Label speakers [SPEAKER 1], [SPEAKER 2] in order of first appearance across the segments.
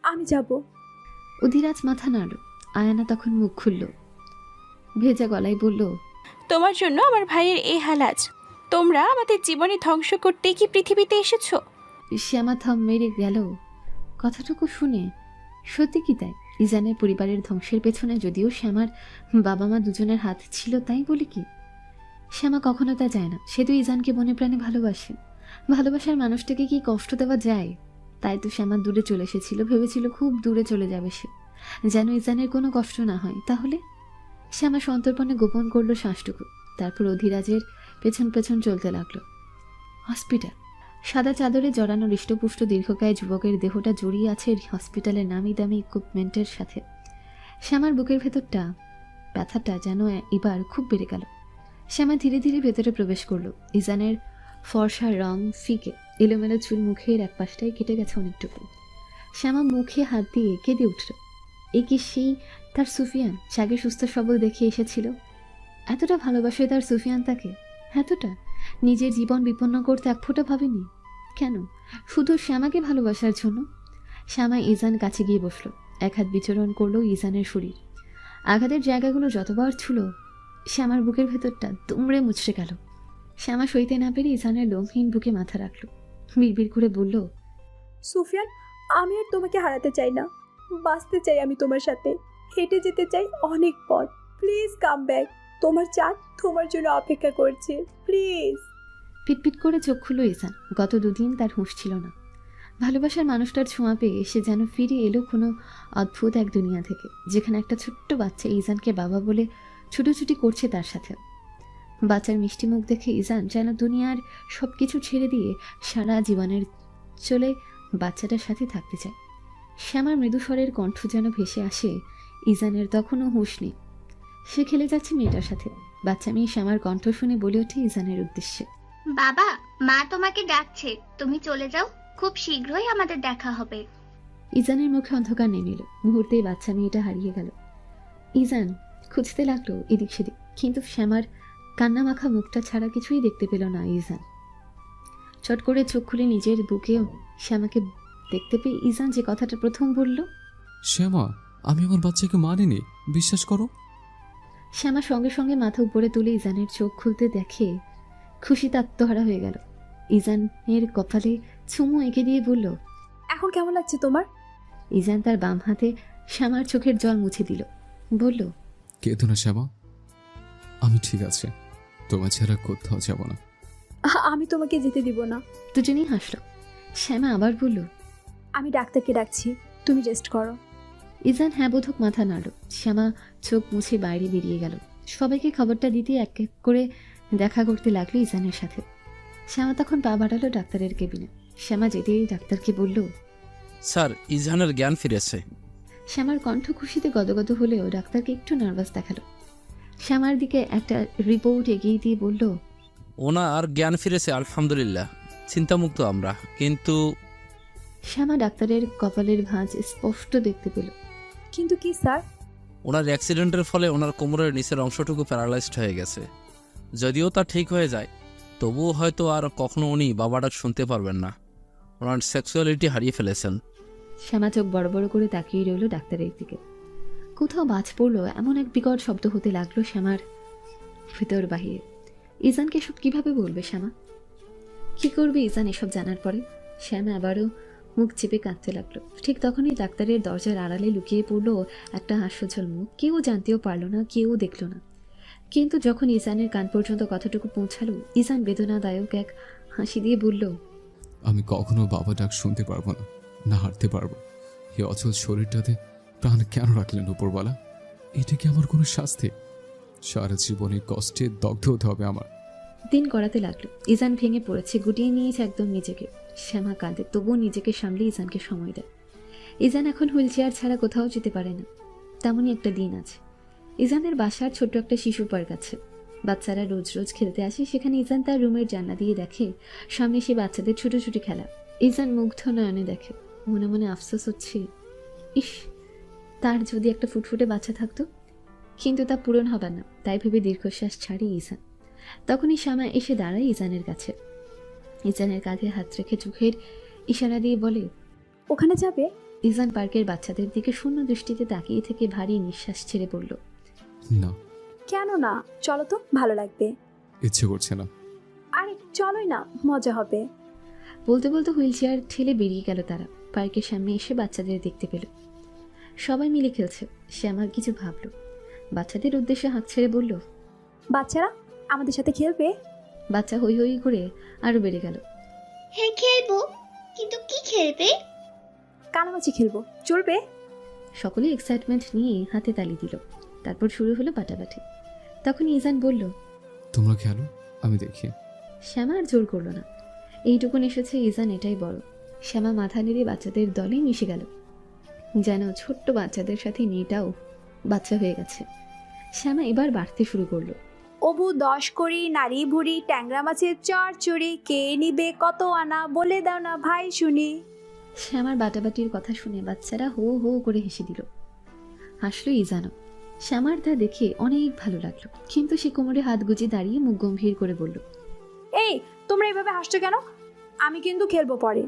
[SPEAKER 1] আমি যাব।
[SPEAKER 2] অধিরাজ মাথা নাড়ল। আয়ানা তখন মুখ খুলল, ভেজা গলায় বলল,
[SPEAKER 3] তোমার জন্য আমার ভাইয়ের এই হাল আজ। তোমরা আমাদের জীবনে ধ্বংস করতে কি পৃথিবীতে এসেছো?
[SPEAKER 2] শ্যামা থম মেরে গেল কথাটুকু শুনে। সত্যি কি তাই? ইজানের পরিবারের ধ্বংসের পেছনে যদিও শ্যামার বাবা মা দুজনের হাত ছিল, তাই বলি কি? শ্যামা কখনো তা যায় না। সে তো ইজানকে মনে প্রাণে ভালোবাসে। ভালোবাসার মানুষটাকে কি কষ্ট দেওয়া যায়? তাই তো শ্যামা দূরে চলে এসেছিল, ভেবেছিল খুব দূরে চলে যাবে সে, যেন ইজানের কোনো কষ্ট না হয়। তাহলে শ্যামা সন্তর্পণে গোপন করলো শ্বাসটুকু। তারপর অধিরাজের পেছন পেছন চলতে লাগলো। হসপিটাল। সাদা চাদরে জড়ানো হৃষ্টপুষ্ট দীর্ঘকায় যুবকের দেহটা জড়িয়ে আছে হসপিটালের নামি দামি ইকুইপমেন্টের সাথে। শ্যামার বুকের ভেতরটা ব্যথাটা যেন এবার খুব বেড়ে গেল। শ্যামা ধীরে ধীরে ভেতরে প্রবেশ করলো। ইজানের ফর্সা রং ফিকে, এলোমেলো চুল মুখের এক পাশটায় কেটে গেছে অনেকটুকু। শ্যামা মুখে হাত দিয়ে কেঁদে উঠল। এ কি সেই তার সুফিয়ান, যাকে সুস্থ সবল দেখে এসেছিল? এতটা ভালোবাসে তার সুফিয়ান তাকে, এতটা নিজের জীবন বিপন্ন করতে এক ফোঁটা ভাবেনি। কেন? শুধু শ্যামাকে ভালোবাসার জন্য? শ্যামা ইজান কাছে গিয়ে বসলো। এক হাত বিচরণ করলো ইজানের শরীর। আঘাতের জায়গাগুলো যতবার ছুল, শ্যামার বুকের ভেতরটা দুমড়ে মুচড়ে গেল। শ্যামা সইতে না পেরে ইজানের লোমহীন বুকে মাথা রাখলো। বিড়বিড় করে বলল,
[SPEAKER 1] সুফিয়ান, আমি আর তোমাকে হারাতে চাই না। বাঁচতে চাই আমি তোমার সাথে, হেঁটে যেতে চাই অনেক পথ। Please come back. তোমার চাঁদ তোমার জন্য অপেক্ষা করছে, প্লিজ।
[SPEAKER 2] পিটপিট করে চোখ খুলল ইজান। গত দুদিন তার হুঁশ ছিল না। ভালোবাসার মানুষটার ছোঁয়া পেয়ে সে যেন ফিরে এলো কোনো অদ্ভুত এক দুনিয়া থেকে, যেখানে একটা ছোট্ট বাচ্চা ইজানকে বাবা বলে ছুটোছুটি করছে তার সাথে। বাচ্চার মিষ্টি মুখ দেখে ইজান যেন দুনিয়ার সব কিছু ছেড়ে দিয়ে সারা জীবনের চলে বাচ্চাটার সাথে থাকতে চায়। শ্যামার মৃদুস্বরের কণ্ঠ যেন ভেসে আসে। ইজানের তখনও হুঁশ নেই। সে খেলে যাচ্ছে মেয়েটার সাথে। বাচ্চা মেয়ে শ্যামার কণ্ঠ শুনে বলে ওঠে ইজানের উদ্দেশ্যে,
[SPEAKER 4] বাবা, মা তোমাকে ডাকছে, তুমি চলে যাও, খুব শীঘ্রই আমাদের দেখা হবে।
[SPEAKER 2] ইজানের মুখে অন্ধকার নেমে এলো। মুহূর্তেই বাচ্চা মেয়েটা হারিয়ে গেল। ইজান খুঁজতে লাগলো এদিক সেদিক, কিন্তু শ্যামার কান্নামাখা মুখটা ছাড়া কিছুই দেখতে পেল না ইজান। চট করে চোখ খুলে নিজের বুকেও শ্যামাকে দেখতে পেয়ে ইজান যে কথাটা প্রথম বলল,
[SPEAKER 5] শ্যামা, আমি আমার বাচ্চাকে মারিনি, বিশ্বাস করো।
[SPEAKER 2] শ্যামা সঙ্গে সঙ্গে মাথা উপরে তুলে ইজানের চোখ খুলতে দেখে খুশিতে আত্মহারা হয়ে গেল। ইজানের কপালে চুমু এঁকে দিয়ে বলল,
[SPEAKER 1] এখন কেমন লাগছে তোমার?
[SPEAKER 2] ইজান তার বাম হাতে শ্যামার চোখের জল মুছে দিল। বলল,
[SPEAKER 5] কেঁদো না শ্যামা, আমি ঠিক আছে, তোমার ছাড়া কোথাও যাব না।
[SPEAKER 1] আমি তোমাকে যেতে দিব না।
[SPEAKER 2] দুজনেই হাসল। শ্যামা আবার বলল,
[SPEAKER 1] আমি ডাক্তারকে ডাকছি, তুমি রেস্ট করো।
[SPEAKER 2] ইজান হ্যাঁ বোধক মাথা নাড়ল। শ্যামা চোখ মুছে বাইরে বেরিয়ে গেল। সবাইকে খবরটা দিতে এক এক করে দেখা করতে লাগলো ইজানের সাথে। শ্যামা তখন পা বাড়ালো ডাক্তারের কেবিনে। শ্যামা যেতেই ডাক্তারকে বলল,
[SPEAKER 6] স্যার, ইজহানের জ্ঞান ফিরেছে।
[SPEAKER 2] শ্যামার কণ্ঠ খুশিতে গদগদ হলেও ডাক্তারকে একটু নার্ভাস দেখালো। শ্যামার দিকে একটা রিপোর্ট এগিয়ে দিয়ে বলল,
[SPEAKER 6] ওনার জ্ঞান ফিরেছে, আলহামদুলিল্লাহ, চিন্তামুক্ত আমরা। কিন্তু
[SPEAKER 2] শ্যামা ডাক্তারের কপালের ভাঁজ স্পষ্ট দেখতে পেল।
[SPEAKER 1] কিন্তু কি স্যার?
[SPEAKER 6] ওনার অ্যাক্সিডেন্টের ফলে ওনার কোমরের নিচের অংশটুকু প্যারালাইজড হয়ে গেছে। যদিও তা ঠিক হয়ে যায়, তবুও হয়তো আর কখনো উনি বাবা ডাক শুনতে পারবেন না। ওনার সেক্সুয়ালিটি হারিয়ে ফেলেছেন।
[SPEAKER 2] শ্যামা চোখ বড় বড় করে তাকিয়ে রইল ডাক্তারের দিকে। কোথাও বাজ পড়লো এমন এক বিকট শব্দ হতে লাগলো শ্যামার ভিতর বাহিরে। ইজানকে এসব কিভাবে বলবে শ্যামা? কি করবে ইজান এসব জানার পরে? শ্যামা আবারও মুখ চেপে কাঁদতে লাগলো। ঠিক তখনই ডাক্তারের দরজার আড়ালে লুকিয়ে পড়লো একটা হাস্যোজ্জ্বল মুখ। কেউ জানতেও পারলো না, কেউ দেখলো না। কিন্তু যখন ইজানের কান পর্যন্ত কথাটুকু পৌঁছালো, ইজান বেদনাদায়ক এক হাসি দিয়ে বলল,
[SPEAKER 5] আমি কখনো বাবা ডাক শুনতে পারবো না, না হাঁটতে পারবো। এই অচল শরীরটাতে প্রাণ কেন রাখলেন উপরওয়ালা? এটা কি আমার কোনো শাস্তি? সারা জীবনে কষ্টে দগ্ধ হতে হবে আমার।
[SPEAKER 2] দিন গড়াতে লাগলো। ইজান ভেঙে পড়েছে, গুটিয়ে নিয়েছে একদম নিজেকে। শ্যামা কাঁদে, তবুও নিজেকে সামলে ইজানকে সময় দেয়। ইজান এখন হুইল চেয়ার ছাড়া কোথাও যেতে পারে না। তেমনই একটা দিন আছে। ইজানের বাসার ছোট্ট একটা শিশু পার্ক আছে। বাচ্চারা রোজ রোজ খেলতে আসে সেখানে। ইজান তার রুমের জানলা দিয়ে দেখে সামনে সে বাচ্চাদের ছুটোছুটি খেলা। ইজান মুগ্ধ নয়নে দেখে। মনে মনে আফসোস হচ্ছে, ইস, তার যদি একটা ফুটফুটে বাচ্চা থাকতো। কিন্তু তা পূরণ হবে না, তাই ভেবে দীর্ঘশ্বাস ছাড়ি ইজান। তখনই শ্যামা এসে দাঁড়ায় ইজানের কাছে। ইজানের কাঁধে হাত রেখে চোখের ইশারা দিয়ে বলে,
[SPEAKER 1] ওখানে যাবে?
[SPEAKER 2] ইজান পার্কের বাচ্চাদের দিকে শূন্য দৃষ্টিতে তাকিয়ে থেকে ভারী নিঃশ্বাস ছেড়ে বলল,
[SPEAKER 5] না,
[SPEAKER 1] কেন না? চলো তো, ভালো লাগবে।
[SPEAKER 5] ইচ্ছে করছে না।
[SPEAKER 1] আরে চলোই না, মজা হবে।
[SPEAKER 2] বলতে বলতে হুইল চেয়ার ঠেলে বেরিয়ে গেল তারা। পার্কের সামনে এসে বাচ্চাদের দেখতে পেল, সবাই মিলে খেলছে। শ্যামা কিছু ভাবল, বাচ্চাদের উদ্দেশ্যে হাত ছেড়ে বলল,
[SPEAKER 1] বাচ্চারা আমাদের সাথে খেলবে?
[SPEAKER 2] বাচ্চা হই হই করে আরো বেড়ে গেল।
[SPEAKER 4] হ্যাঁ খেলবো, কিন্তু কি খেলবে?
[SPEAKER 1] কানামাছি খেলবো, চলবে?
[SPEAKER 2] সকলে এক্সাইটমেন্ট নিয়ে হাতে তালি দিল। তারপর শুরু হলো পাটাপাটি। তখন ইজান বলল,
[SPEAKER 5] তোমরা খেলো, আমি দেখি।
[SPEAKER 2] শ্যামা আর জোর করলো না। এইটুকুন এসেছে ইজান, এটাই বড়। শ্যামা মাথা নেড়ে বাচ্চাদের দলে মিশে গেল, যেন ছোট্ট বাচ্চাদের সাথে মেয়েটাও বাচ্চা হয়ে গেছে। শ্যামা এবার বাড়তে শুরু করলো,
[SPEAKER 1] অবু 10 করি, নারী ভুড়ি, ট্যাংরা মাছের চড়চড়ি, কে নিবে কত আনা, বলে দাও না ভাই শুনি।
[SPEAKER 2] শ্যামার বাটাবাটির কথা শুনে বাচ্চারা হো হো করে হেসে দিল। হাসলো ইজানও। শ্যামার তা দেখে অনেক ভালো লাগলো, কিন্তু সে কোমরে হাত গুজে দাঁড়িয়ে মুখ গম্ভীর করে বলল,
[SPEAKER 1] এই তোমরা এভাবে হাসছো কেন? আমি কিন্তু খেলবো পরে।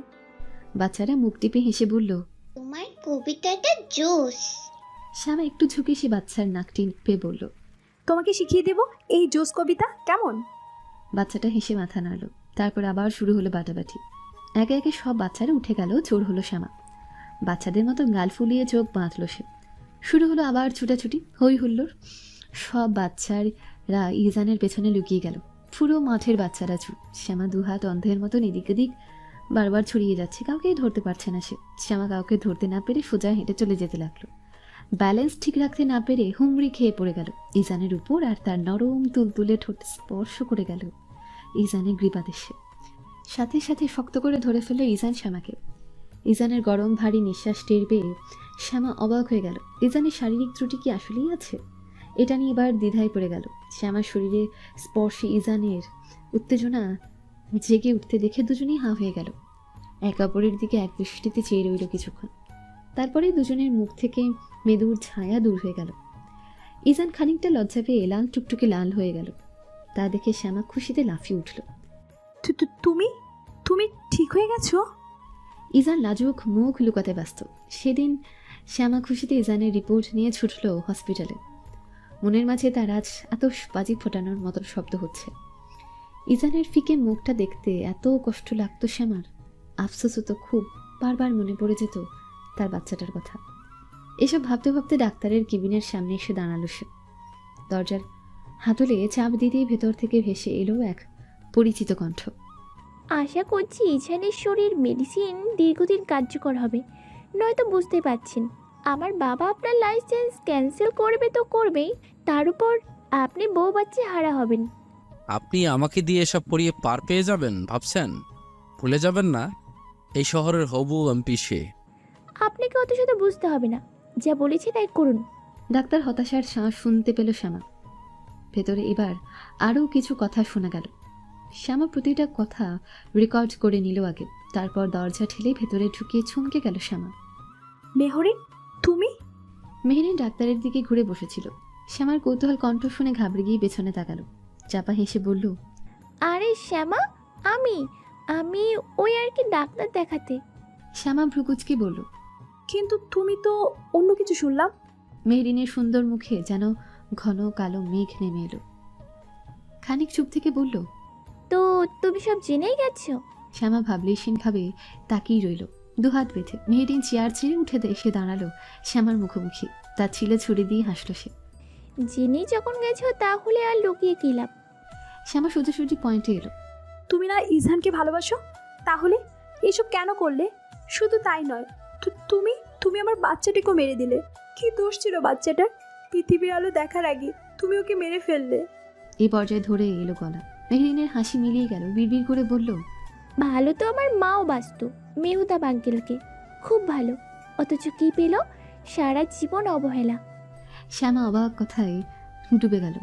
[SPEAKER 2] বাচ্চারা মুখ টিপে হেসে বলল।
[SPEAKER 4] তোমার কবিতাটা জোস।
[SPEAKER 2] শ্যামা একটু ঝুঁকে সে বাচ্চার নাক টিপে বলল,
[SPEAKER 1] তোমাকে শিখিয়ে দেব এই জোস কবিতা, কেমন?
[SPEAKER 2] বাচ্চাটা হেসে মাথা নাড়ল। তারপর আবার শুরু হলো বাটাবাটি। একে একে সব বাচ্চারা উঠে গেল, জোর হলো শ্যামা। বাচ্চাদের মতো গাল ফুলিয়ে চোখ বাঁধল সে। শুরু হলো আবার ছুটাছুটি, হই হুল্লোড়। সব বাচ্চারা ইজানের পেছনে লুকিয়ে গেল। পুরো মাঠের বাচ্চারা ছুট। শ্যামা দুহাত অন্ধের মতন এদিক এদিক বারবার ছড়িয়ে যাচ্ছে, কাউকেই ধরতে পারছে না সে। শ্যামা কাউকে ধরতে না পেরে সোজা হেঁটে চলে যেতে লাগলো। ব্যালেন্স ঠিক রাখতে না পেরে হুমড়ি খেয়ে পড়ে গেল ইজানের উপর, আর তার নরম তুলতুলে ঠোঁট স্পর্শ করে গেল ইজানের গ্রীবাদেশে। সাথে সাথে শক্ত করে ধরে ফেলল ইজান শ্যামাকে। ইজানের গরম ভারী নিঃশ্বাস টের পেয়ে শ্যামা অবাক হয়ে গেল। ইজানের শারীরিক ত্রুটি কি আসলেই আছে? এটা নিয়ে এবার দ্বিধায় পড়ে গেল। শ্যামার শরীরে স্পর্শে ইজানের উত্তেজনা জেগে উঠতে দেখে দুজনেই হাঁ হয়ে গেল। একে অপরের দিকে এক দৃষ্টিতে চেয়ে রইল কিছুক্ষণ। তারপরে দুজনের মুখ থেকে মেদুর ছায়া দূর হয়ে গেল। ইজান খানিকটা লজ্জা পেয়ে লাল টুকটুকে লাল হয়ে গেল। তা দেখে শ্যামা খুশিতে লাফিয়ে উঠল।
[SPEAKER 1] তুমি তুমি ঠিক হয়ে গেছো?
[SPEAKER 2] ইজান লাজুক মুখ লুকাতে ব্যস্ত। সেদিন শ্যামা খুশিতে ইজানের রিপোর্ট নিয়ে ছুটল হসপিটালে। মনের মাঝে তার আজ এত বাজি ফোটানোর মতো শব্দ হচ্ছে। ইজানের ফিকে মুখটা দেখতে এত কষ্ট লাগতো শ্যামার। আফসোস হতো খুব, বারবার মনে পড়ে যেত তার বাচ্চাটার কথা। এসব ভাবতে ভাবতে ডাক্তারের কেবিনের সামনে এসে দাঁড়ালো সে। দরজার হাতলে চাপ দিতেই ভেতর থেকে ভেসে এলো এক পরিচিত কণ্ঠ।
[SPEAKER 7] আশা করছি ইছানের শরীর মেডিসিন দীর্ঘদিন কার্যকর হবে, নয়তো বুঝতে পারছেন আমার বাবা আপনার লাইসেন্স ক্যান্সেল করবে তো করবেই, তার উপর আপনি বউ বাচ্চা হারা হবেন।
[SPEAKER 6] আপনি আমাকে দিয়ে এসব পড়িয়ে পার পেয়ে যাবেন ভাবছেন? ভুলে যাবেন না, এই শহরের হবু এমপি সে।
[SPEAKER 7] আপনাকে অত শত বুঝতে হবে না, যা বলেছি তাই করুন।
[SPEAKER 2] ডাক্তার হতাশার শ্বাস শুনতে পেল শ্যামা। ভেতরে এবার আরও কিছু কথা শোনা গেল। শ্যামা প্রতিটা কথা রেকর্ড করে নিল আগে। তারপর দরজা ঠেলে ভেতরে ঢুকিয়ে চমকে গেল শ্যামা।
[SPEAKER 1] মেহরিন, তুমি?
[SPEAKER 2] মেহরিন ডাক্তারের দিকে ঘুরে বসেছিল। শ্যামার কৌতূহল কণ্ঠ শুনে ঘাবড়ে গিয়ে পেছনে তাকালো। চাপা হেসে বলল,
[SPEAKER 7] আরে শ্যামা, আমি আমি ওই আর কি ডাক্তার দেখাতে।
[SPEAKER 2] শ্যামা ভ্রুকুচকে বলল,
[SPEAKER 1] কিন্তু তুমি তো অন্য কিছু শুনলাম।
[SPEAKER 2] মেহরিনের সুন্দর মুখে যেন ঘন কালো মেঘ নেমে এলো। খানিক চুপ থেকে বলল,
[SPEAKER 7] তো তুমি সব জেনেই গেছো?
[SPEAKER 2] শ্যামা ভাবলেশীনভাবে তাকিয়ে রইল দুহাত বেঁধে। মেহরিন চেয়ার ছেড়ে উঠে এসে দাঁড়ালো শ্যামার মুখোমুখি। তার ছিলে ছুরি দিয়ে হাসল সে।
[SPEAKER 7] জেনেই যখন গেছো তাহলে আর লুকিয়ে কি লাভ।
[SPEAKER 2] শ্যামা সোজাসুজি পয়েন্টে এলো।
[SPEAKER 1] তুমি না ইজহানকে ভালোবাসো? তাহলে এসব কেন করলে? শুধু তাই নয়, তুমি তুমি আমার বাচ্চাটিকেও মেরে দিলে। কি দোষ ছিল বাচ্চাটার? পৃথিবীর আলো দেখার আগে তুমি ওকে মেরে ফেললে।
[SPEAKER 2] এই পর্যায়ে ধরে এলো গলা। মেহরিনের হাসি মিলিয়ে গেল। বিড়বিড় করে বলল,
[SPEAKER 7] ভালো তো আমার মাও বাসত মেহুতাব আঙ্কেলকে, খুব ভালো, অথচ কি পেল? সারা জীবন অবহেলা।
[SPEAKER 2] শ্যামা অবাক কথায় ডুবে গেল।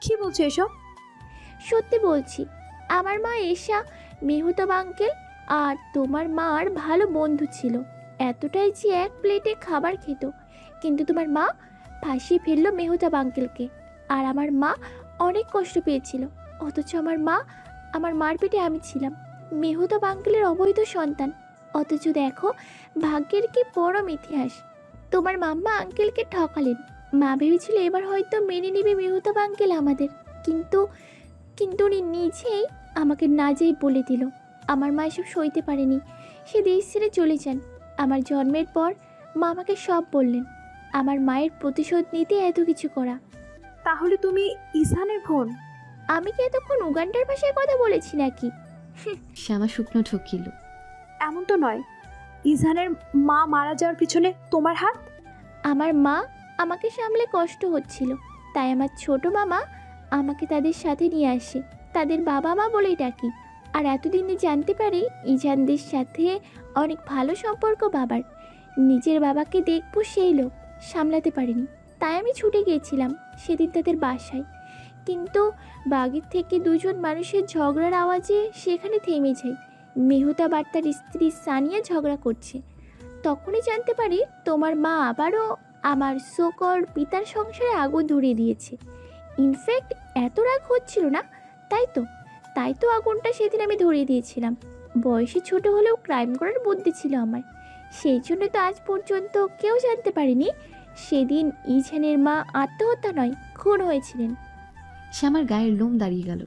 [SPEAKER 1] কি বলছো এসব?
[SPEAKER 7] সত্যি বলছি, আমার মা এশা মেহুতাব আঙ্কেল আর তোমার মার ভালো বন্ধু ছিল, এতটাই যে এক প্লেটে খাবার খেত। কিন্তু তোমার মা ফাঁসিয়ে ফেললো মেহুতাব আঙ্কেলকে, আর আমার মা অনেক কষ্ট পেয়েছিল। অথচ আমার মার পেটে আমি ছিলাম, মেহতাব আঙ্কেলের অবৈধ সন্তান। অথচ দেখো ভাগ্যের কি পরম ইতিহাস। তোমার মাম্মা আঙ্কেলকে ঠকালেন। মা ভেবেছিল এবার হয়তো মেনে নেবে মেহতাব আঙ্কেল আমাদের, কিন্তু কিন্তু উনি নিজেই আমাকে না যেই বলে দিল। আমার মা এসব সইতে পারেনি, সে দেশ ছেড়ে চলে যান। আমার জন্মের পর মা আমাকে সব বললেন। আমার মায়ের প্রতিশোধ নিতে এত কিছু করা।
[SPEAKER 1] তাহলে তুমি ইসানের বোন?
[SPEAKER 7] আমি কি এতক্ষণ উগান্ডার ভাষায় কথা বলেছি নাকি?
[SPEAKER 2] শ্যামা শুকনো ঠকিল।
[SPEAKER 1] এমন তো নয়। ইসানের মা মারা যাওয়ার পিছনে তোমার হাত?
[SPEAKER 7] আমার মা আমাকে সামলে কষ্ট হচ্ছিল, তাই আমার ছোট মামা আমাকে তাদের সাথে নিয়ে আসে। তাদের বাবা মা বলেই ডাকি। আর এতদিনে জানতে পারি ইজানদের সাথে অনেক ভালো সম্পর্ক বাবার। নিজের বাবাকে দেখবো সেই লোক সামলাতে পারিনি, তাই আমি ছুটে গিয়েছিলাম সেদিন তাদের বাসায়। কিন্তু বাগের থেকে দুজন মানুষের ঝগড়ার আওয়াজে সেখানে থেমে যাই। মেহতাব আর তার স্ত্রী সানিয়া ঝগড়া করছে। তখনই জানতে পারি তোমার মা আবারও আমার সোকল পিতার সংসারে আগুন ধরিয়ে দিয়েছে। ইনফ্যাক্ট এত রাগ হচ্ছিল না, তাই তো আগুনটা সেদিন আমি ধরিয়ে দিয়েছিলাম। বয়সে ছোট হলেও ক্রাইম করার বুদ্ধি ছিল আমার। সেই জন্য তো আজ পর্যন্ত কেউ জানতে পারেনি সেদিন ইজানের মা আত্মহত্যা নয়, খুন হয়েছিলেন।
[SPEAKER 2] শ্যামার গায়ের লোম দাঁড়িয়ে গেল।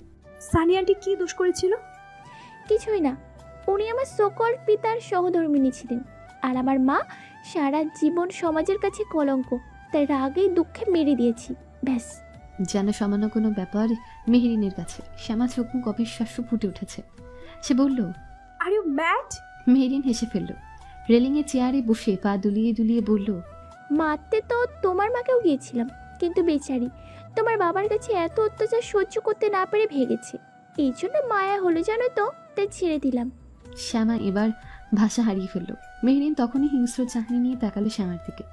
[SPEAKER 1] সানি আন্টি কি দোষ করেছিল?
[SPEAKER 7] কিছুই না, উনি আমার সকল পিতার সহধর্মিণী ছিলেন। আর আমার মা সারা জীবন সমাজের কাছে কলঙ্ক, তাই রাগেই দুঃখে মেরে দিয়েছি, ব্যাস।
[SPEAKER 2] যেন সামান্য কোনো ব্যাপার মেহেরিনের কাছে। শ্যামা চোখ মুখ অবিশ্বাস্য ফুটে উঠেছে। সে বলল,
[SPEAKER 1] আর ইউ ম্যাড?
[SPEAKER 2] মেহেরিন হেসে ফেলল। রেলিংয়ে চেয়ারে বসে পা দুলিয়ে দুলিয়ে বলল,
[SPEAKER 7] মারতে তো তোমার মাকেও গিয়েছিলাম, কিন্তু বেচারি তোমার বাবার কাছে এত অত্যাচার সহ্য করতে না পেরে ভেগেছে। এই জন্য মায়া হলো জানো তো, তাই ছেড়ে দিলাম।
[SPEAKER 2] শ্যামা এবার ভাষা হারিয়ে ফেলল। মেহেরিন তখনই হিংস্র চাহনি নিয়ে তাকালো শ্যামার দিকে।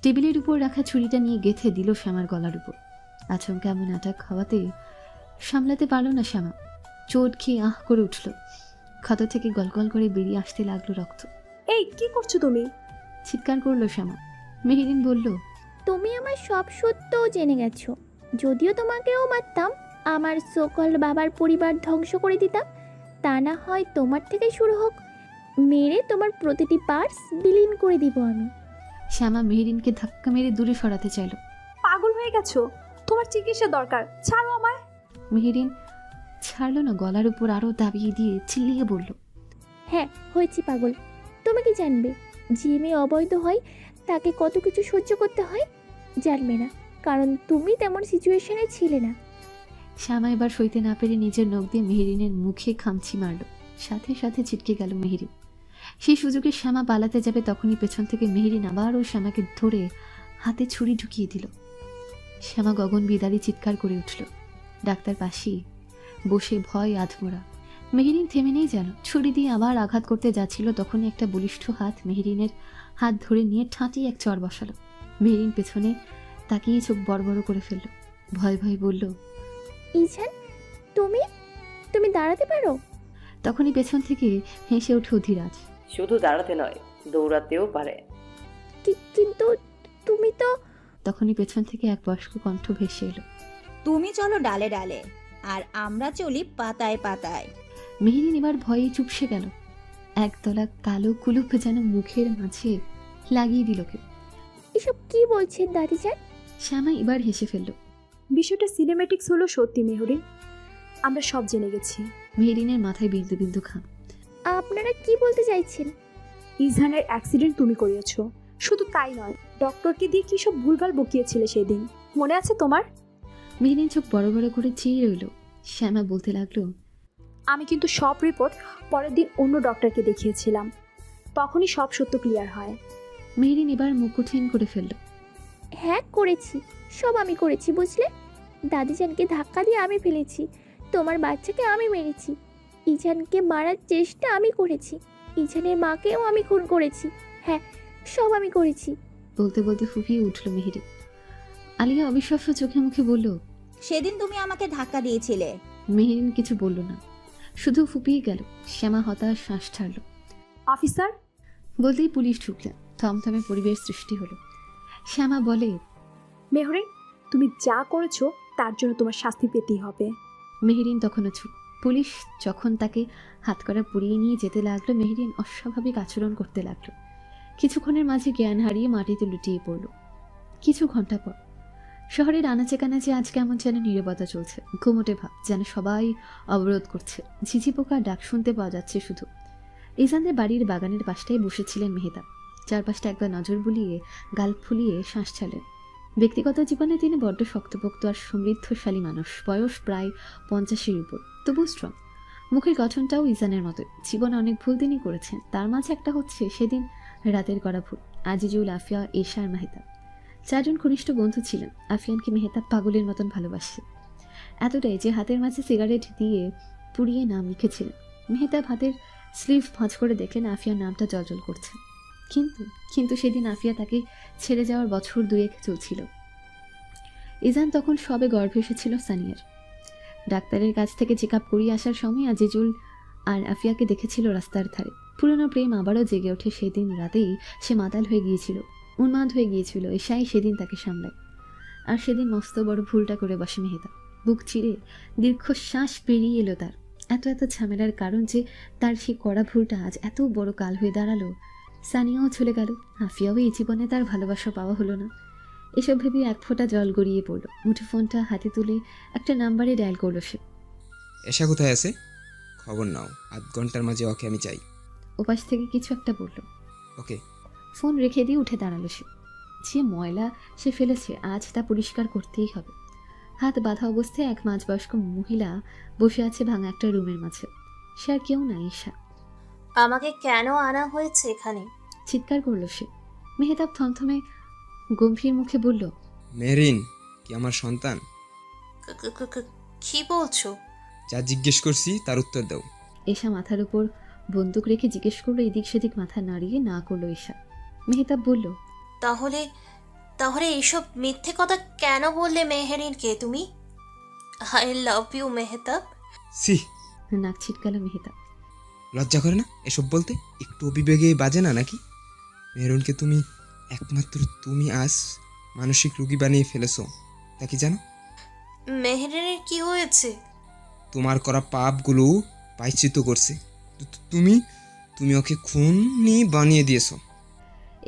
[SPEAKER 2] টেবিলের উপর রাখা ছুরিটা নিয়ে গেঁথে দিল শ্যামার গলার উপর। আচমকা এমন অ্যাটাক খাওয়াতে সামলাতে পারল না শ্যামা। চোট খেয়ে আহ করে উঠল। ক্ষত থেকে গলগল করে বেরিয়ে আসতে লাগলো রক্ত।
[SPEAKER 1] এই কি করছো তুমি?
[SPEAKER 2] চিৎকার করলো শ্যামা। মেহেরিন বলল,
[SPEAKER 7] তুমি আমার সব সত্যও জেনে গেছো। যদিও তোমাকেও মারতাম, আমার সকল বাবার পরিবার ধ্বংস করে দিতাম। তা না হয় তোমার থেকে শুরু হোক, মেরে তোমার প্রতিটি পার্টস বিলীন করে দিব আমি।
[SPEAKER 2] শ্যামা মেহেরিনকে ধাক্কা মেরে দূরে সরাতে চাইল।
[SPEAKER 1] পাগল হয়ে গেছো? তোমার চিকিৎসা দরকার, ছাড়ো আমায়।
[SPEAKER 2] মেহেরিন ছাড়ল না, গলার উপর আরও দাবিয়ে দিয়ে চিল্লিয়ে বলল,
[SPEAKER 7] হ্যাঁ হয়েছি পাগল। তুমি কি জানবে যে মেয়ে অবৈধ হয় তাকে কত কিছু সহ্য করতে হয়? জানবে না, কারণ তুমি তেমন সিচুয়েশনে ছিলে না।
[SPEAKER 2] শ্যামা এবার সইতে না পেরে নিজের নখ দিয়ে মেহেরিনের মুখে খামচি মারল। সাথে সাথে ছিটকে গেল মেহেরিন। সেই সুযোগে শ্যামা পালাতে যাবে, তখনই পেছন থেকে মেহেরিন আবারও শ্যামাকে ধরে হাতে ছুরি ঢুকিয়ে দিল। শ্যামা গগন বিদারি চিৎকার করে উঠল। ডাক্তার পাশেই বসে ভয় আধমোড়া। মেহেরিন থেমে নেই যেন। ছুরি দিয়ে আবার আঘাত করতে যাচ্ছিল, তখনই একটা বলিষ্ঠ হাত মেহেরিনের হাত ধরে নিয়ে ঠাঁটিয়ে এক চড় বসালো। মেহেরিন পেছনে তাকিয়ে চোখ বড় বড় করে ফেলল। ভয় ভয় বলল,
[SPEAKER 7] ইজান, তুমি তুমি দাঁড়াতে পারো?
[SPEAKER 2] তখনই পেছন থেকে হেসে ওঠে অধিরাজ।
[SPEAKER 8] শুধু দাঁড়াতে নয়, দৌড়াতেও পারে।
[SPEAKER 7] কিন্তু তুমি তো।
[SPEAKER 2] তখনই পেছন থেকে এক বয়স্ক কণ্ঠ ভেসে এলো,
[SPEAKER 9] তুমি চলো ডালে ডালে, আর আমরা চলি পাতায় পাতায়।
[SPEAKER 2] মেহেরিন এবার ভয়ে চুপসে গেল। একদলা কালো কুলুপ যেন মুখের মাঝে লাগিয়ে দিল কেউ।
[SPEAKER 7] এসব কি বলছেন দাদিজান?
[SPEAKER 2] শ্যামা এবার হেসে ফেলল।
[SPEAKER 1] বিষয়টা সিনেম্যাটিক্স হলো সত্যি মেহরিন, আমরা সব জেনে গেছি।
[SPEAKER 2] মেহেরিনের মাথায় বিন্দু বিন্দু ঘাম।
[SPEAKER 7] আপনারা কি বলতে চাইছেন?
[SPEAKER 1] ইজহানের অ্যাক্সিডেন্ট তুমি করিয়েছো। শুধু তাই নয়, ডক্টরকে দিয়ে কি সব ভুলভাল বকিয়েছিলে সেদিন, মনে আছে তোমার?
[SPEAKER 2] মেহেরিন চোখ বড় বড় করে চেয়ে রইল। শ্যামা বলতে লাগলো,
[SPEAKER 1] আমি কিন্তু সব রিপোর্ট পরের দিন অন্য ডক্টরকে দেখিয়েছিলাম, তখনই সব সত্য ক্লিয়ার হয়।
[SPEAKER 2] মেহেরিন এবার মুখ কঠিন করে ফেলল।
[SPEAKER 7] হ্যাঁ করেছি, সব আমি করেছি বুঝলে। দাদিজানকে ধাক্কা দিয়ে আমি ফেলেছি, তোমার বাচ্চাকে আমি মেরেছি, ইজানকে মারার চেষ্টা আমি করেছি, ইজানের মাকেও আমি খুন করেছি। হ্যাঁ, সব আমি করেছি।
[SPEAKER 2] বলতে বলতে ফুপিয়ে উঠল মেহেরিন। আলিয়া অবিশ্বাস্য চোখে মুখে বলল,
[SPEAKER 9] সেদিন তুমি আমাকে ধাক্কা দিয়েছিলে।
[SPEAKER 2] মেহেরিন কিছু বলল না, শুধু ফুপিয়ে গেল। শ্যামা হতাশ শ্বাস ছাড়ল।
[SPEAKER 1] অফিসার
[SPEAKER 2] বলতেই পুলিশ ঢুকলেন। থমথমে পরিবেশ সৃষ্টি হলো। শ্যামা বলে,
[SPEAKER 1] মেহরিন, তুমি যা করেছো তার জন্য তোমার শাস্তি পেতেই হবে।
[SPEAKER 2] মেহেরিন তখনও চুপ। পুলিশ যখন তাকে হাতকড়া পুড়িয়ে নিয়ে যেতে লাগলো, মেহেরিন অস্বাভাবিক আচরণ করতে লাগলো। কিছুক্ষণের মাঝে জ্ঞান হারিয়ে মাটিতে লুটিয়ে পড়ল। কিছু ঘন্টা পর শহরের আনাচে কানাচে আজ কেমন যেন নীরবতা চলছে, ঘুমোটে ভাব, যেন সবাই অবরোধ করছে। ঝিঝি পোকার ডাক শুনতে পাওয়া যাচ্ছে শুধু। ইজানদের বাড়ির বাগানের পাশটায় বসেছিলেন মেহতাব। চারপাশটা একবার নজর বুলিয়ে গাল ফুলিয়ে শ্বাস ছাড়লেন। ব্যক্তিগত জীবনে তিনি বড্ড শক্তপোক্ত আর সমৃদ্ধশালী মানুষ, বয়স প্রায় 50-এর উপর, তবু স্ট্রং। মুখের গঠনটাও ইজানের মতো। জীবনে অনেক ভুল তিনি করেছেন, তার মাঝে একটা হচ্ছে সেদিন রাতের করা ভুল। আজিজুল, আফিয়া, এশা আর মেহতাব 4 জন ঘনিষ্ঠ বন্ধু ছিলেন। আফিয়ানকে মেহতাব পাগলের মতন ভালোবাসে, এতটাই যে হাতের মাঝে সিগারেট দিয়ে পুড়িয়ে নাম লিখেছিলেন। মেহতাব হাতের স্লিভ ভাঁজ করে দেখলেন আফিয়ার নামটা জলজল করছে। কিন্তু সেদিন আফিয়া তাকে ছেড়ে যাওয়ার বছর 2-1 চলছিল। ইজান তখন সবে গর্ভে এসেছিল সানিয়ার। ডাক্তারের কাছ থেকে চেক আপ করিয়ে আসার সময় আজিজুল আর আফিয়াকে দেখেছিল রাস্তার ধারে। পুরনো প্রেম আবারও জেগে ওঠে। সেদিন রাতেই সে মাতাল হয়ে গিয়েছিল, উন্মাদ হয়ে গিয়েছিল। এশাই সেদিন তাকে সামলায়। আর সেদিন মস্ত বড় ভুলটা করে বসে মেহতাব। বুক চিরে দীর্ঘশ্বাস পেরিয়ে এলো তার। এত ঝামেলার কারণ যে তার সেই কড়া ভুলটা আজ এত বড় কাল হয়ে দাঁড়ালো। সানিয়াও চলে গেল, আফিয়াও এই জীবনে তার ভালোবাসা পাওয়া হলো না। এসব ভেবে এক ফোঁটা জল গড়িয়ে পড়ল। মুঠোফোনটা হাতে তুলে একটা নাম্বারে ডায়াল করলো সে।
[SPEAKER 10] এশা কোথায় আছে? খবর নাও, 8 ঘন্টার মাঝে ওকে আমি চাই।
[SPEAKER 2] ওপাশ থেকে কিছু একটা বলল।
[SPEAKER 10] ওকে।
[SPEAKER 2] ফোন রেখে দিয়ে উঠে দাঁড়ালো সে। যে ময়লা সে ফেলেছে আজ তা পরিষ্কার করতেই হবে। হাত বাঁধা অবস্থায় এক মাঝবয়স্ক মহিলা বসে আছে ভাঙা একটা রুমের মাঝে। সে আর কেউ না, ঈশা।
[SPEAKER 11] আমাকে কেন আনা হয়েছে এখানে?
[SPEAKER 2] চিৎকার করলো সে। মেহতাব থমথমে গম্ভীর মুখে বলল,
[SPEAKER 10] মেহরিন কি আমার সন্তান?
[SPEAKER 11] কি বলছো?
[SPEAKER 10] যা জিজ্ঞেস করছি তার উত্তর দাও।
[SPEAKER 2] ঈশা মাথার উপর বন্দুক রেখে জিজ্ঞেস করলো। এদিক সেদিক মাথা নাড়িয়ে না করলো ঈশা। মেহতাব বলল,
[SPEAKER 11] তাহলে এইসব মিথ্যে কথা কেন বললে মেহেরিনকে তুমি? I love you Mehtab.
[SPEAKER 10] সি,
[SPEAKER 2] নাক ছিটকালো মেহতাব।
[SPEAKER 10] লজ্জা করে না এসব বলতে? একটু অবিবেগে বাজে না নাকি? মেহরুনকে তুমি একমাত্র তুমি আজ মানসিক রোগী বানিয়ে ফেলেছো, তা কি জানো?
[SPEAKER 11] মেহেরিনের কি হয়েছে?
[SPEAKER 10] তোমার করা পাপগুলো প্রায়শ্চিত্ত করছে। তুমি তুমি ওকে খুনি বানিয়ে দিয়েছো।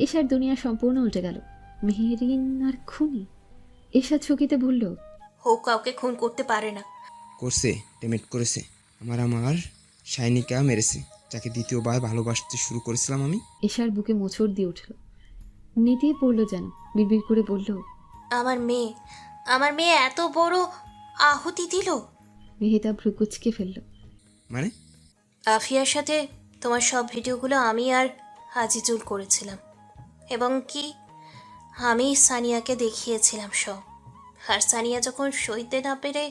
[SPEAKER 2] ঈশার দুনিয়া সম্পূর্ণ উল্টে গেল। মেহেরিন আর খুনি? ঈশা চকিতে বলল,
[SPEAKER 11] ও কাউকে খুন করতে পারে না।
[SPEAKER 10] করছে, টেমেট করেছে। আমার শাইনিকা মেরেছে, যাকে দ্বিতীয়বার ভালোবাসতে শুরু করেছিলাম আমি।
[SPEAKER 2] ঈশার বুকে মোচড় দিয়ে উঠল, নেতিয়ে পড়ল যেন। বিড়বিড় করে বলল,
[SPEAKER 11] আমার মেয়ে এত বড় আহুতি দিল।
[SPEAKER 2] মেহতাব ভ্রুকুচকে ফেলল।
[SPEAKER 10] মানে?
[SPEAKER 11] আফিয়ার সাথে তোমার সব ভিডিওগুলো আমি আর আজিজুল করেছিলাম, এবং কি আমি সানিয়াকে দেখিয়েছিলাম সব। আর সানিয়া যখন সইতে না পেরে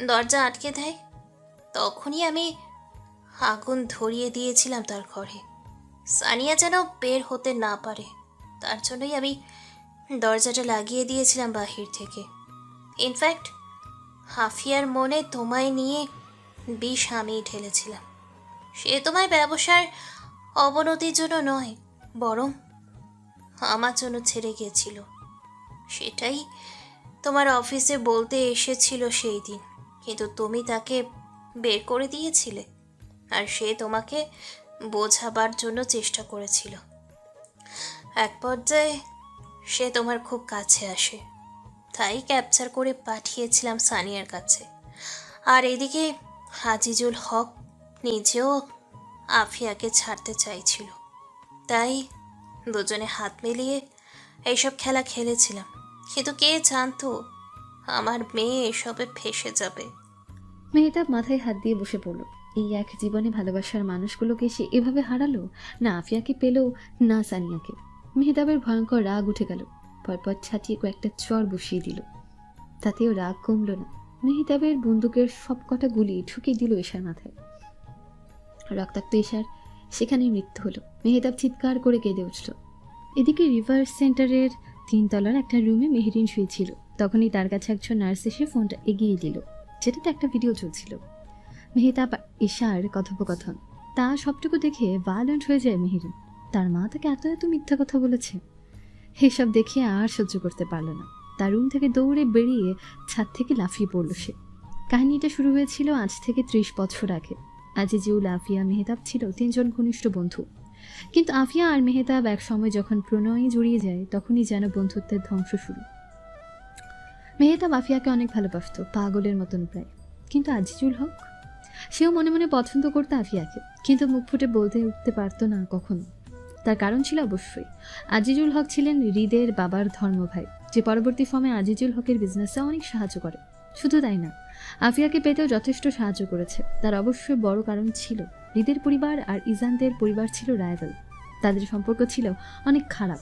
[SPEAKER 11] দরজা আটকে দেয়, তখনই আমি আগুন ধরিয়ে দিয়েছিলাম তার ঘরে। সানিয়া যেন বের হতে না পারে, তার জন্যই আমি দরজাটা লাগিয়ে দিয়েছিলাম বাহির থেকে। ইনফ্যাক্ট হাফিয়ার মনে তোমায় নিয়ে বিষ আমি ঢেলেছিলাম। সে তোমার ব্যবসার অবনতির জন্য নয়, বরং আমার জন্য ছেড়ে গিয়েছিল। সেটাই তোমার অফিসে বলতে এসেছিল সেই দিন, কিন্তু তুমি তাকে বের করে দিয়েছিলে। আর সে তোমাকে বোঝাবার জন্য চেষ্টা করেছিল। এক পর্যায়ে সে তোমার খুব কাছে আসে, তাই ক্যাপচার করে পাঠিয়েছিলাম সানিয়ার কাছে। আর এদিকে আজিজুল হক নিজেও আফিয়াকে ছাড়তে চাইছিল, তাই দুজনে হাত মিলিয়ে এইসব খেলা খেলেছিলাম। কিন্তু কে জানতো আমার মেয়ে এসবে ফেসে যাবে।
[SPEAKER 2] মেহতাব মাথায় হাত দিয়ে বসে পড়ল। এই এক জীবনে ভালোবাসার মানুষগুলোকে সে এভাবে হারালো। না আফিয়াকে পেল, না সানিয়াকে। মেহতাবের ভয়ঙ্কর রাগ উঠে গেল। পরপর ছাটিয়ে কয়েকটা চর বসিয়ে দিল, তাতেও রাগ কমল না। মেহতাবের বন্দুকের সব কটা গুলি ঠুকিয়ে দিল ঈশার মাথায়। রক্তাক্ত ঈশার সেখানেই মৃত্যু হলো। মেহতাব চিৎকার করে কেঁদে উঠল। এদিকে রিভার সেন্টারের 3 তলার একটা রুমে মেহেরিন শুয়েছিল। তখনই তার কাছে একজন নার্স এসে ফোনটা এগিয়ে দিল, যেটাতে একটা ভিডিও চলছিল। মেহতাব ঈশার কথোপকথন। তা সবটুকু দেখে ভায়োলেন্ট হয়ে যায় মেহেরিন। তার মা তাকে এত মিথ্যা কথা বলেছে। এসব দেখে আর সহ্য করতে পারল না। তার রুম থেকে দৌড়ে বেরিয়ে ছাদ থেকে লাফিয়ে পড়ল সে। কাহিনীটা শুরু হয়েছিল আজ থেকে 30 বছর আগে। আজিজুল, আফিয়া, মেহতাব ছিল 3 জন ঘনিষ্ঠ বন্ধু। কিন্তু আফিয়া আর মেহতাব এক সময় যখন প্রণয়ে জড়িয়ে যায়, তখনই যেন বন্ধুত্বের ধ্বংস শুরু। মেহতাব আফিয়াকে অনেক ভালোবাসত, পাগলের মতন প্রায়। কিন্তু আজিজুল হক, সেও মনে মনে পছন্দ করতো আফিয়াকে, কিন্তু মুখ ফুটে বলতে উঠতে পারতো না কখনো। তার কারণ ছিল অবশ্যই, আজিজুল হক ছিলেন হৃদের বাবার ধর্মভাই, যে পরবর্তী ফর্মে আজিজুল হকের বিজনেসে অনেক সাহায্য করে। শুধু তাই না, আফিয়াকে পেতেও যথেষ্ট সাহায্য করেছে। তার অবশ্যই বড় কারণ ছিল, হৃদের পরিবার আর ইজানদের পরিবার ছিল রাইভাল। তাদের সম্পর্ক ছিল অনেক খারাপ।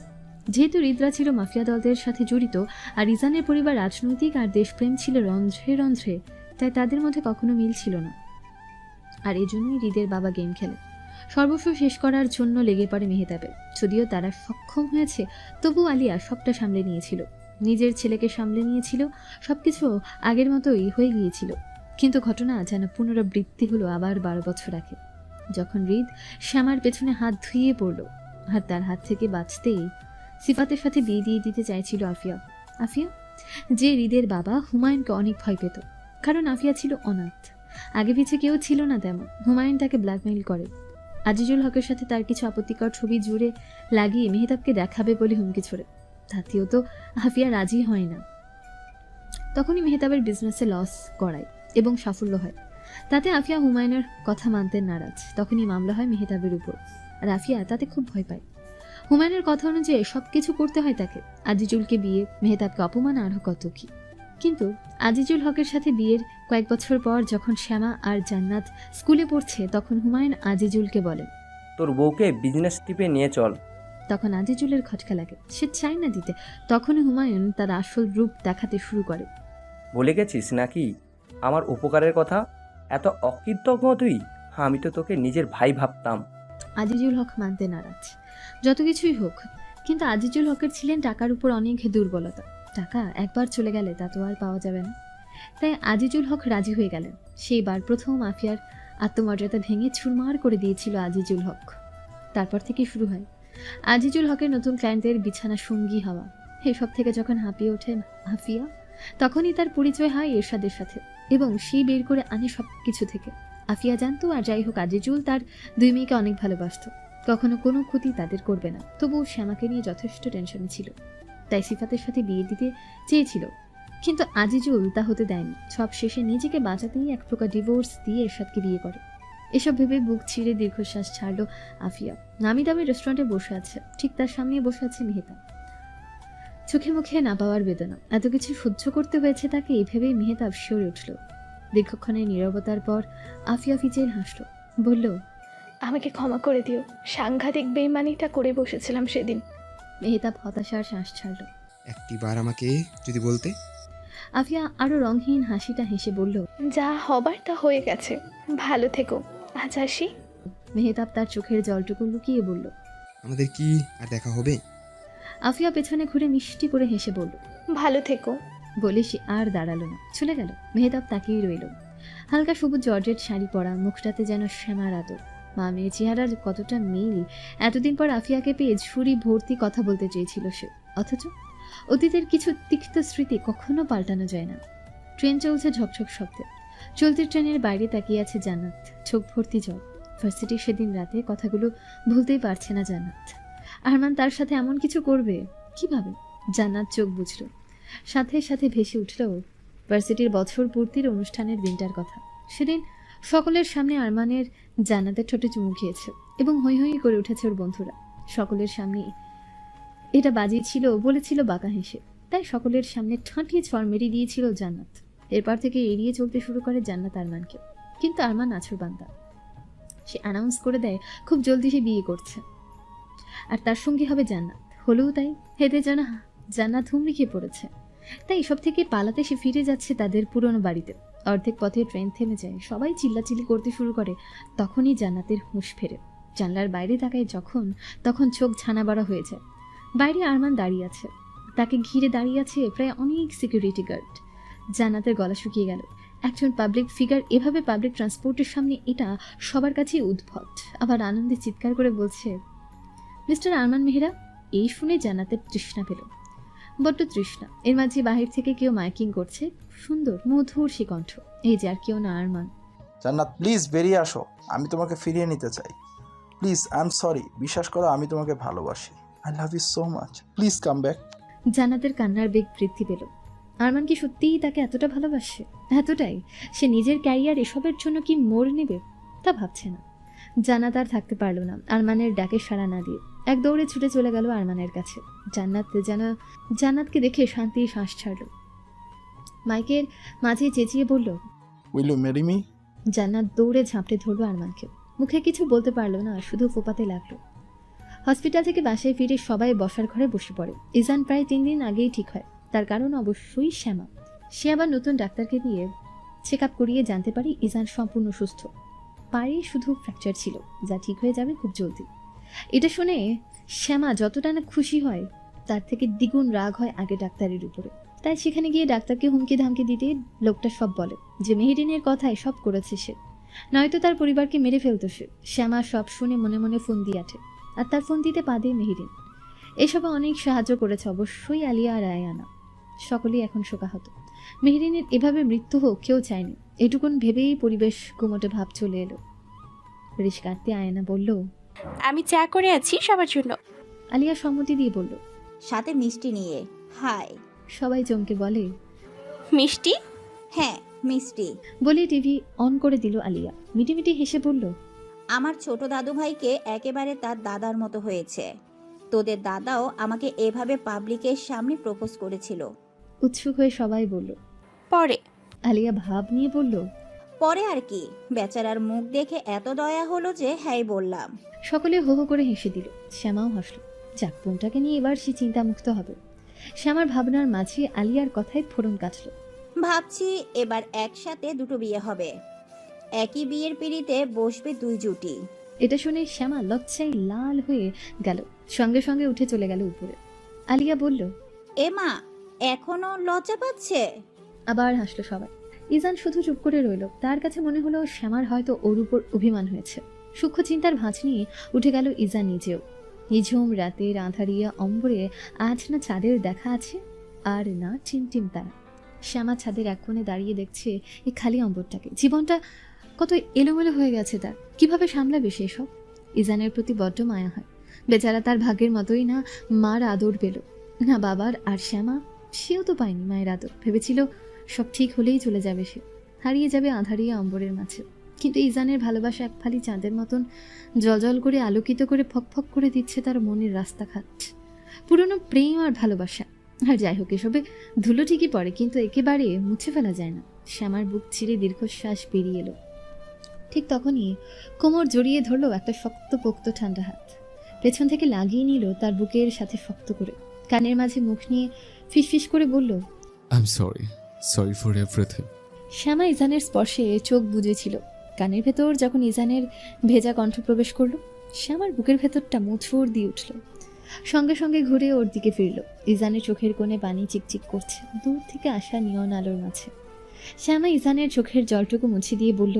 [SPEAKER 2] যেহেতু হৃদরা ছিল মাফিয়া দলদের সাথে জড়িত, আর ইজানের পরিবার রাজনৈতিক আর দেশপ্রেম ছিল রন্ধ্রে রন্ধ্রে, তাই তাদের মধ্যে কখনো মিল ছিল না। আর এজন্যই হৃদের বাবা গেম খেলে, সর্বস্ব শেষ করার জন্য লেগে পড়ে মেহতাবে। যদিও তারা সক্ষম হয়েছে, তবু আলিয়া সবটা সামলে নিয়েছিল, নিজের ছেলেকে সামলে নিয়েছিল, সবকিছু আগের মতোই হয়ে গিয়েছিল। কিন্তু ঘটনা যেন পুনরাবৃত্তি হলো আবার 12 বছর আগে, যখন হৃদ শ্যামার পেছনে হাত ধুইয়ে পড়ল। আর তার হাত থেকে বাঁচতেই সিফাতের সাথে বিয়ে দিয়ে দিতে চাইছিল আফিয়া। আফিয়া, যে হৃদের বাবা হুমায়ুনকে অনেক ভয় পেত, কারণ আফিয়া ছিল অনাথ, আগে পিছে কেউ ছিল না তেমন। হুমায়ুন তাকে ব্ল্যাকমেইল করে, আজিজুল হকের সাথে তার কিছু আপত্তিকর ছবি জুড়ে লাগিয়ে মেহতাবকে দেখাবে বলে হুমকি ছড়ে। তাতেও তো আফিয়া রাজি হয় না। তখনই মেহতাবের বিজনেসে লস করায় এবং সাফল্য হয়, তাতে আফিয়া হুমায়ুনের কথা মানতে নারাজ। তখনই মামলা হয় মেহতাবের উপর, আর আফিয়া তাতে খুব ভয় পায়। হুমায়ুনের কথা অনুযায়ী সবকিছু করতে হয় তাকে, আজিজুলকে বিয়ে, মেহতাবকে অপমান, আরও কত কি। কিন্তু আজিজুল হকের সাথে বিয়ের কয়েক বছর পর যখন শ্যামা আর জান্নাত স্কুলে পড়ছে, তখন হুমায়ুন আজিজুলকে বলে,
[SPEAKER 12] তোর বউকে বিজনেস ট্রিপে নিয়ে চল।
[SPEAKER 2] তখন আজিজুলের খটকা লাগে, সে চায় না দিতে। তখনই হুমায়ুন তার আসল রূপ দেখাতে শুরু করে।
[SPEAKER 12] বলে গেছিস নাকি আমার উপকারের কথা? এত অকৃতজ্ঞ তুই? আমি তো তোকে নিজের ভাই ভাবতাম।
[SPEAKER 2] আজিজুল হক মানতে নারাজ। যত কিছুই হোক, কিন্তু আজিজুল হকের ছিলেন টাকার উপর অনেক দুর্বলতা। টাকা একবার চলে গেলে তা তো আর পাওয়া যাবে না। তাই আজিজুল হক রাজি হয়ে গেলেন। সেইবার প্রথম মাফিয়ার আত্মমর্যাদা ভেঙে চুরমার করে দিয়েছিল আজিজুল হক। তারপর থেকে শুরু হয় আজিজুল হকের নতুন ক্লায়েন্টদের বিছানা সঙ্গী হওয়া। এসব থেকে যখন হাঁপিয়ে ওঠে আফিয়া, তখনই তার পরিচয় হয় এরশাদের সাথে, এবং সেই বের করে আনে সব কিছু থেকে। আফিয়া জানতো, আর যাই হোক, আজিজুল তার 2 মেয়েকে অনেক ভালোবাসত, কখনো কোনো ক্ষতি তাদের করবে না। তবুও শ্যামাকে নিয়ে যথেষ্ট টেনশনে ছিল, তাই সিফাতের সাথে বিয়ে দিতে চেয়েছিল। কিন্তু আজিজুল তা হতে দেয়নি। সব শেষে নিজেকে বাঁচাতেই এক প্রকার ডিভোর্স দিয়ে এরশাদকে বিয়ে করে। এসব ভেবে বুক ছিঁড়ে দীর্ঘশ্বাস ছাড়লো আফিয়া। নামি দামি রেস্টুরেন্টে বসে আছে, ঠিক তার সামনে বসে আছে মেহতাব। চোখে মুখে না পাওয়ার বেদনা, এত কিছু সহ্য করতে হয়েছে তাকে, এই ভেবেই মেহতাব শিউরে উঠল। দীর্ঘক্ষণের নীরবতার পর আফিয়া ফিচের হাসল, বলল,
[SPEAKER 7] আমাকে ক্ষমা করে দিও, সাংঘাতিক বেইমানিটা করে বসেছিলাম সেদিন।
[SPEAKER 2] মেহতাব হতাশার শ্বাস ছাড়ল।
[SPEAKER 10] একটিবার আমাকে যদি বলতে।
[SPEAKER 2] আফিয়া আরো রংহীন হাসিটা হেসে বলল,
[SPEAKER 7] যা হবার তা হয়ে গেছে, ভালো থেকো, আজ আসি।
[SPEAKER 2] মেহতাব তার চোখের জলটুকু লুকিয়ে বলল,
[SPEAKER 10] আমাদের কি আর দেখা হবে?
[SPEAKER 2] আফিয়া পেছনে ঘুরে মিষ্টি করে হেসে বলল,
[SPEAKER 7] ভালো থেকো।
[SPEAKER 2] বলে সে আর দাঁড়ালো না, চলে গেল। মেহতাব তাকিয়ে রইল। হালকা সবুজ জর্জেট শাড়ি পরা, মুখটাতে যেন শ্যামার আদর। মা মেয়ে চেহারার কতটা মিল। এতদিন পর আফিয়াকে পেয়ে ঝুড়ি ভর্তি কথা বলতে চেয়েছিল সে, অথচ অতীতের কিছু তিক্ত স্মৃতি কখনো পাল্টানো যায় না। ট্রেন চলছে ঝকঝক শব্দে। চলতি ট্রেনের বাইরে তাকিয়ে আছে জান্নাত, চোখ ভর্তি জল। ভার্সিটি সেদিন রাতে কথাগুলো ভুলতেই পারছে না জান্নাত। আরমান তার সাথে এমন কিছু করবে কিভাবে? জান্নাত চোখ বুঝল। সাথে সাথে ভেসে উঠল ভার্সিটির বছর পূর্তির অনুষ্ঠানের দিনটার কথা। সেদিন সকলের সামনে আরমানের জান্নাতের ঠোঁটে চুমু খেয়েছে এবং হৈ হৈ করে উঠেছে ওর বন্ধুরা। সকলের সামনে এটা বাজিয়েছিল, বলেছিল বাঁকা হেসে, তাই সকলের সামনে ঠাঁটিয়ে ছড় মেরে দিয়েছিল জান্নাত। এরপর থেকে এড়িয়ে চলতে শুরু করে জান্নাত আরমানকে। কিন্তু আরমান নাছোড়বান্দা, সে অ্যানাউন্স করে দেয় খুব জলদি সে বিয়ে করছে, আর তার সঙ্গী হবে জান্নাত। হলেও তাই, হেতে যেন জান্নাত হুমড়ি খেয়ে পড়েছে। তাই এসব থেকে পালাতে সে ফিরে যাচ্ছে তাদের পুরনো বাড়িতে। অর্ধেক পথে ট্রেন থেমে যায়, সবাই চিল্লাচিল্লি করতে শুরু করে। তখনই জান্নাতের হুঁশ ফেরে। জানলার বাইরে তাকায় যখন, তখন চোখ ছানা বড়া হয়ে যায়। বাইরে আরমান দাঁড়িয়ে আছে, তাকে ঘিরে দাঁড়িয়ে আছে প্রায় অনেক সিকিউরিটি গার্ড। জান্নাতের গলা শুকিয়ে গেল। একজন পাবলিক ফিগার এভাবে পাবলিক ট্রান্সপোর্টের সামনে, এটা সবার কাছেই উদ্ভট। আবার আনন্দে চিৎকার করে বলছে, মিস্টার আরমান মেহরা। এই শুনে জান্নাতের তৃষ্ণা পেল, বড্ড তৃষ্ণা। এর মাঝে বাহির থেকে কেউ মাইকিং করছে, সুন্দর মধুর সে কণ্ঠ। এই যে আর কেউ না, আরমান।
[SPEAKER 13] জান্নাত প্লিজ বেরিয়ে আসো, আমি তোমাকে ফিরিয়ে নিতে চাই। প্লিজ, আই এম সরি, বিশ্বাস করো আমি তোমাকে ভালোবাসি। I love you so much, please come back.
[SPEAKER 2] জান্নাতের কান্নার বেগ বৃদ্ধি পেল। আরমান কি সত্যিই তাকে এতটা ভালোবাসে? এতটাই সে নিজের ক্যারিয়ার এসবের জন্য কি মোড় নেবে তা ভাবছে না। জান্নাত আর থাকতে পারল না আরমানের ডাকে সাড়া না দিয়ে। এক দৌড়ে ছুটে চলে গেল আরমানের কাছে। জান্নাতকে দেখে শান্তির শ্বাস ছাড়ল। মাইকের মাঝে চেঁচিয়ে বলল,
[SPEAKER 13] উইল ইউ ম্যারি মি?
[SPEAKER 2] জান্নাত দৌড়ে ঝাঁপটে ধরল আরমানকে। মুখে কিছু বলতে পারল না, শুধু ফোপাতে লাগলো। হসপিটাল থেকে বাসায় ফিরে সবাই বসার ঘরে বসে পড়ে। ইজান প্রায় 3 দিন আগেই ঠিক হয়, তার কারণ অবশ্যই শ্যামা। সে আবার নতুন ডাক্তারকে দিয়ে চেক আপ করিয়ে জানতে পারি ইজান সম্পূর্ণ সুস্থ। পায়ে শুধু ফ্র্যাকচার ছিল, যা ঠিক হয়ে যাবে খুব জলদি। এটা শুনে শ্যামা যতটা না খুশি হয়, তার থেকে দ্বিগুণ রাগ হয় আগে ডাক্তারের উপরে। তাই সেখানে গিয়ে ডাক্তারকে হুমকি ধামকি দিতে লোকটা সব বলে যে মেহেরিনের কথায় সব করেছে সে, নয়তো তার পরিবারকে মেরে ফেলতো সে। শ্যামা সব শুনে মনে মনে ফোন দিয়ে আঠে, আর তার ফোন দিতে পা দেয় মেহেরিন। এসবে অনেক সাহায্য করেছে অবশ্যই আলিয়া আর আয়ানা। সকলেই এখন শোকাহত। মেহেরিনের এভাবে মৃত্যু হোক কেউ চায়নি, এটুকুন ভেবেই পরিবেশ গুমোটে ভাব চলে এলো। রিশ কাটতে আয়ানা বলল,
[SPEAKER 3] আমি চা করে আছি সবার জন্য।
[SPEAKER 2] আলিয়া সম্মতি দিয়ে বলল,
[SPEAKER 9] সাথে মিষ্টি নিয়ে। হাই।
[SPEAKER 2] সবাই চমকে বলে,
[SPEAKER 3] মিষ্টি?
[SPEAKER 9] হ্যাঁ, মিষ্টি।
[SPEAKER 2] বলে টিভি অন করে দিল আলিয়া। মিটিমিটি হেসে বলল,
[SPEAKER 9] আমার ছোট দাদু ভাইকে একেবারে তার দাদার মতো হয়েছে। তোদের দাদাও আমাকে এভাবে পাবলিকের সামনে প্রপোজ করেছিল।
[SPEAKER 2] উৎসুক হয়ে সবাই বলল,
[SPEAKER 3] পরে?
[SPEAKER 2] আলিয়া ভাব নিয়ে বলল,
[SPEAKER 9] পরে আর কি, বেচারার মুখ দেখে এত দয়া হলো যে হ্যাঁ বললাম।
[SPEAKER 2] সকলে হো হো করে হেসে দিল। শ্যামাও হাসল। যাক, বোনটাকে নিয়ে এবার সে চিন্তামুক্ত হবে। শ্যামার ভাবনার মাঝে আলিয়ার কথায় ফোড়ন কাটল।
[SPEAKER 9] ভাবছি এবার একসাথে দুটো বিয়ে হবে, একই বিয়ের পিঁড়িতে বসবে 2 জুটি।
[SPEAKER 2] এটা শুনে শ্যামা লজ্জায় লাল হয়ে গেল, সঙ্গে সঙ্গে উঠে চলে গেল উপরে। আলিয়া বলল,
[SPEAKER 9] এ মা, এখনো লজ্জা পাচ্ছে?
[SPEAKER 2] আবার হাসলো সবাই। ইজান শুধু চুপ করে রইল। তার কাছে মনে হলো শ্যামার হয়তো ওর উপর অভিমান হয়েছে। সূক্ষ্ম চিন্তার ভাঁজ নিয়ে উঠে গেল ইজান নিজেও। নিঝুম রাতের আঁধারিয়া অম্বরে আজ না চাঁদের দেখা আছে, আর না টিমটিম তারা। শ্যামা ছাদের এক কোণে দাঁড়িয়ে দেখছে এই খালি অম্বরটাকে। জীবনটা কত এলোমেলো হয়ে গেছে তার, কিভাবে সামলাবে সেসব? ইজানের প্রতি বড্ড মায়া হয়। বেচারা তার ভাগ্যের মতোই না মার আদর পেল, না বাবার। আর শ্যামা, সেও তো পায়নি মায়ের আদর। ভেবেছিল সব ঠিক হলেই চলে যাবে সে, হারিয়ে যাবে আঁধারিয়া অম্বরের মাঝে। কিন্তু ইজানের ভালোবাসা এক ফালি চাঁদের মতন জলজল করে আলোকিত করে ফকফক করে দিচ্ছে তার মনের রাস্তাঘাট। পুরনো প্রেম আর ভালোবাসা। আর যাই হোক, এসবে ধুলো ঠিকই পড়ে, কিন্তু একেবারে মুছে ফেলা যায় না। শ্যামার বুক ছিঁড়ে দীর্ঘশ্বাস বেরিয়ে এলো। ঠিক তখনই কোমর জড়িয়ে ধরলো একটা শক্ত পোক্ত ঠান্ডা হাত। পেছন থেকে লাগিয়ে নিল তার বুকের সাথে শক্ত করে। কানের মাঝে মুখ নিয়ে ফিসফিস করে বলল,
[SPEAKER 5] I am sorry for everything.
[SPEAKER 2] Shyama ইজানের স্পর্শে চোখ বুজেছিল। কানের ভেতর যখন ইজানের ভেজা কণ্ঠ প্রবেশ করলো, শ্যামার বুকের ভেতরটা মুচড় দিয়ে উঠল। সঙ্গে সঙ্গে ঘুরে ওর দিকে ফিরল। ইজানের চোখের কোণে পানি চিকচিক করছে দূর থেকে আসা নিয়ন আলোর মাঝে। শ্যামা ইজানের চোখের জলটুকু মুছে দিয়ে বলল,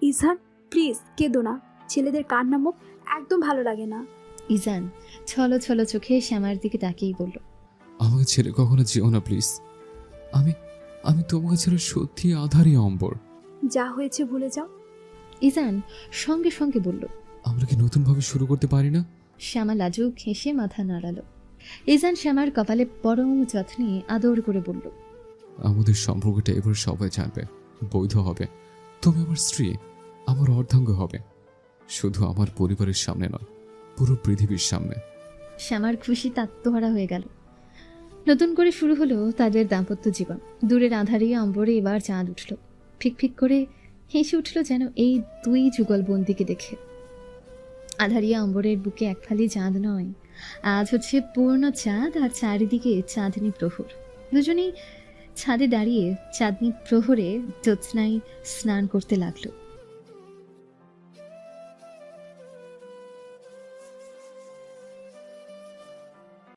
[SPEAKER 1] ইজান প্লিজ কেঁদো না, ছেলেদের কান্না মুখ একদম ভালো লাগে না।
[SPEAKER 2] ইজান ছলো ছলো চোখে শ্যামার দিকে তাকিয়েই বলল,
[SPEAKER 5] আমাকে ছেড়ে কখনো যেও না প্লিজ। আমি তোমাকে ছেড়ে সত্যি আধারি অম্বর।
[SPEAKER 1] যা হয়েছে ভুলে যাও।
[SPEAKER 2] ইজান সঙ্গে সঙ্গে বলল,
[SPEAKER 5] আমরা কি নতুনভাবে শুরু করতে পারি না?
[SPEAKER 2] শ্যামা লাজুক হেসে মাথা নাড়ালো। ইজান শ্যামার কপালে পরম যত্নে আদর করে বলল,
[SPEAKER 5] আমাদের সম্পর্কটা এবার সবাই জানবে, বৈধ হবে। তুমি আমার স্ত্রী, আমার অর্ধাঙ্গ হবে, শুধু আমার পরিবারের সামনে নয়, পুরো পৃথিবীর সামনে।
[SPEAKER 2] শ্যামার খুশি আত্মহারা হয়ে গেল। নতুন করে শুরু হলো তাদের দাম্পত্য জীবন। দূরের আঁধারিয়া অম্বরে এবার চাঁদ উঠল। ফিকফিক করে হেসে উঠল যেন এই 2 যুগলবন্দিকে দেখে। আঁধারিয়া অম্বরের বুকে এক ফালি চাঁদ নয়, আজ হচ্ছে পূর্ণ চাঁদ, আর চারিদিকে চাঁদনি প্রহর। দুজনেই ছাদে দাঁড়িয়ে চাঁদনি প্রহরে জ্যোৎস্নায় স্নান করতে লাগলো।